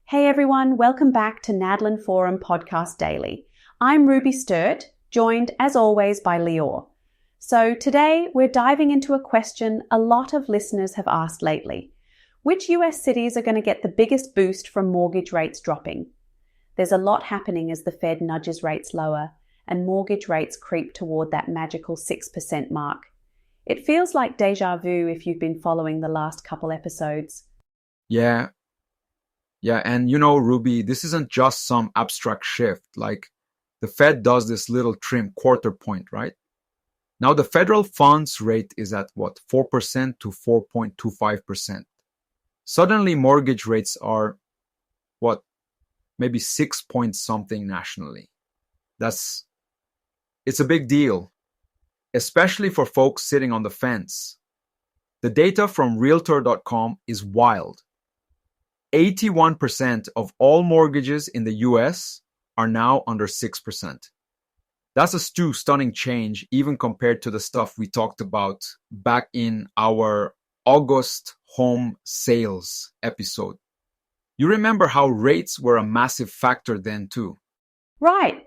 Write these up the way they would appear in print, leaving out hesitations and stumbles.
Hey everyone, welcome back to Nadlan Forum Podcast Daily. I'm Ruby Sturt, joined as always by Lior. So today we're diving into a question a lot of listeners have asked lately. Which US cities are going to get the biggest boost from mortgage rates dropping? There's a lot happening as the Fed nudges rates lower and mortgage rates creep toward that magical 6% mark. It feels like deja vu if you've been following the last couple episodes. Yeah, and Ruby, this isn't just some abstract shift. Like the Fed does this little trim quarter point, right? Now the federal funds rate is at 4% to 4.25%. Suddenly mortgage rates are maybe 6 point something nationally. It's a big deal, especially for folks sitting on the fence. The data from realtor.com is wild. 81% of all mortgages in the US are now under 6%. That's a stunning change even compared to the stuff we talked about back in our August home sales episode. You remember how rates were a massive factor then too. Right.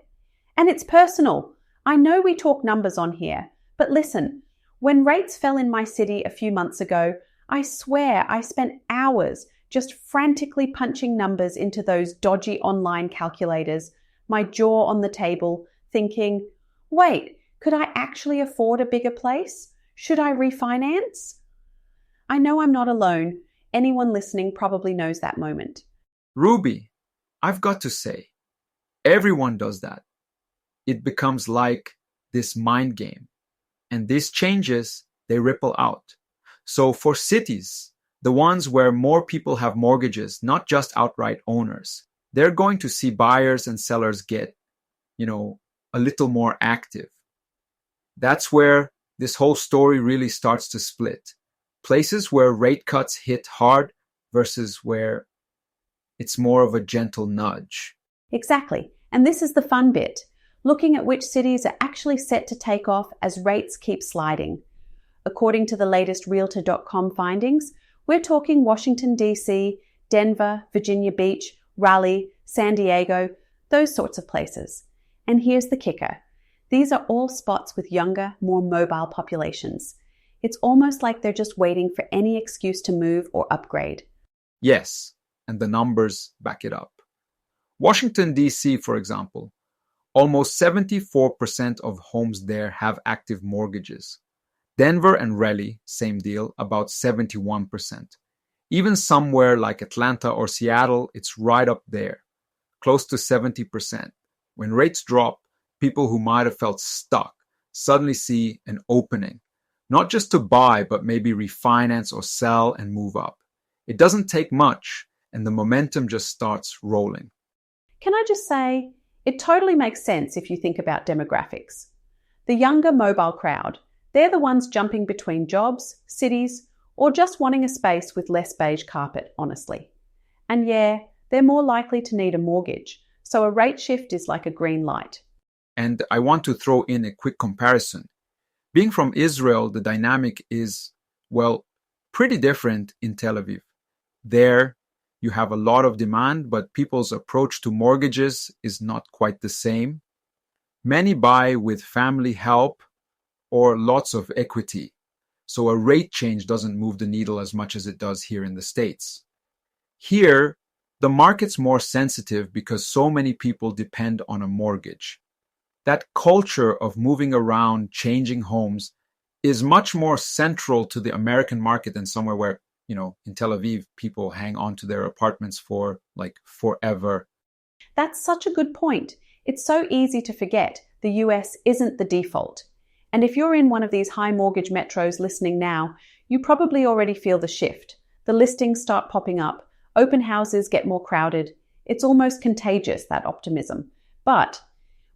And it's personal. I know we talk numbers on here, but listen, when rates fell in my city a few months ago, I swear I spent hours just frantically punching numbers into those dodgy online calculators, my jaw on the table, thinking, wait, could I actually afford a bigger place? Should I refinance? I know I'm not alone. Anyone listening probably knows that moment. Ruby, I've got to say, everyone does that. It becomes like this mind game. And these changes, they ripple out. So for cities, the ones where more people have mortgages, not just outright owners, they're going to see buyers and sellers get, a little more active. That's where this whole story really starts to split. Places where rate cuts hit hard versus where it's more of a gentle nudge. Exactly. And this is the fun bit, looking at which cities are actually set to take off as rates keep sliding. According to the latest Realtor.com findings, we're talking Washington, D.C., Denver, Virginia Beach, Raleigh, San Diego, those sorts of places. And here's the kicker. These are all spots with younger, more mobile populations. It's almost like they're just waiting for any excuse to move or upgrade. Yes, and the numbers back it up. Washington, D.C., for example, almost 74% of homes there have active mortgages. Denver and Raleigh, same deal, about 71%. Even somewhere like Atlanta or Seattle, it's right up there, close to 70%. When rates drop, people who might have felt stuck suddenly see an opening, not just to buy, but maybe refinance or sell and move up. It doesn't take much, and the momentum just starts rolling. Can I just say, it totally makes sense if you think about demographics. The younger mobile crowd, they're the ones jumping between jobs, cities, or just wanting a space with less beige carpet, honestly. And yeah, they're more likely to need a mortgage, so a rate shift is like a green light. And I want to throw in a quick comparison. Being from Israel, the dynamic is, pretty different in Tel Aviv. There, you have a lot of demand, but people's approach to mortgages is not quite the same. Many buy with family help or lots of equity. So a rate change doesn't move the needle as much as it does here in the States. Here, the market's more sensitive because so many people depend on a mortgage. That culture of moving around, changing homes is much more central to the American market than somewhere where, in Tel Aviv, people hang on to their apartments for forever. That's such a good point. It's so easy to forget the US isn't the default. And if you're in one of these high mortgage metros listening now, you probably already feel the shift. The listings start popping up. Open houses get more crowded. It's almost contagious, that optimism. But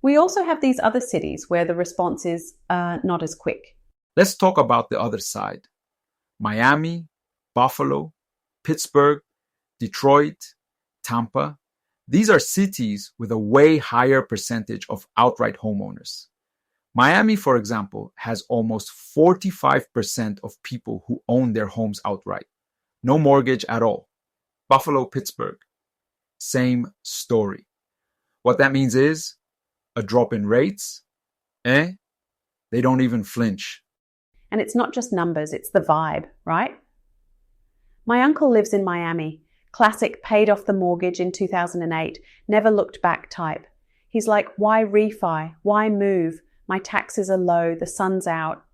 we also have these other cities where the response is not as quick. Let's talk about the other side. Miami, Buffalo, Pittsburgh, Detroit, Tampa. These are cities with a way higher percentage of outright homeowners. Miami, for example, has almost 45% of people who own their homes outright. No mortgage at all. Buffalo, Pittsburgh. same story. What that means is a drop in rates, they don't even flinch. And it's not just numbers, it's the vibe, right? My uncle lives in Miami. Classic paid off the mortgage in 2008, never looked back type. He's like, why refi? Why move? My taxes are low, the sun's out.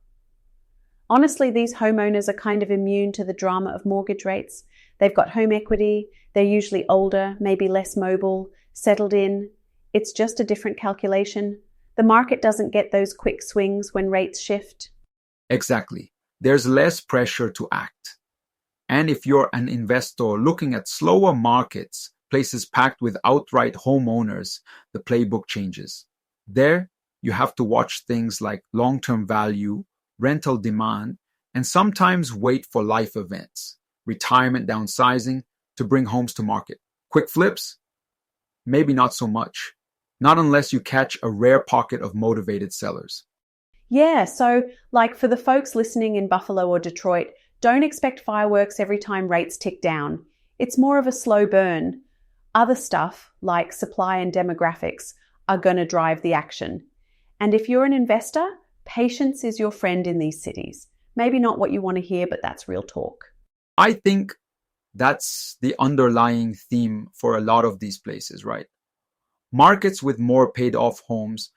Honestly, these homeowners are kind of immune to the drama of mortgage rates. They've got home equity, they're usually older, maybe less mobile, settled in. It's just a different calculation. The market doesn't get those quick swings when rates shift. Exactly. There's less pressure to act. And if you're an investor looking at slower markets, places packed with outright homeowners, the playbook changes. There, you have to watch things like long-term value, rental demand, and sometimes wait for life events, retirement downsizing to bring homes to market. Quick flips? Maybe not so much. Not unless you catch a rare pocket of motivated sellers. Yeah, so like for the folks listening in Buffalo or Detroit, don't expect fireworks every time rates tick down. It's more of a slow burn. Other stuff, like supply and demographics, are going to drive the action. And if you're an investor, patience is your friend in these cities. Maybe not what you want to hear, but that's real talk. I think that's the underlying theme for a lot of these places, right? Markets with more paid off homes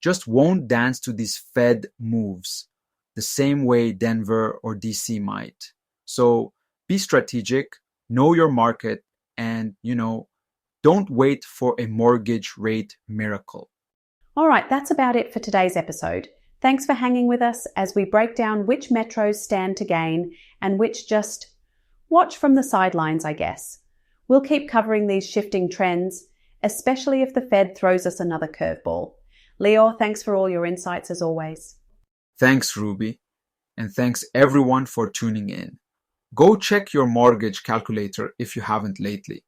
just won't dance to these Fed moves the same way Denver or DC might. So be strategic, know your market, and, don't wait for a mortgage rate miracle. All right, that's about it for today's episode. Thanks for hanging with us as we break down which metros stand to gain and which just watch from the sidelines, I guess. We'll keep covering these shifting trends, especially if the Fed throws us another curveball. Leo, thanks for all your insights as always. Thanks, Ruby. And thanks everyone for tuning in. Go check your mortgage calculator if you haven't lately.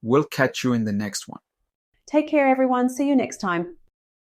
We'll catch you in the next one. Take care, everyone. See you next time.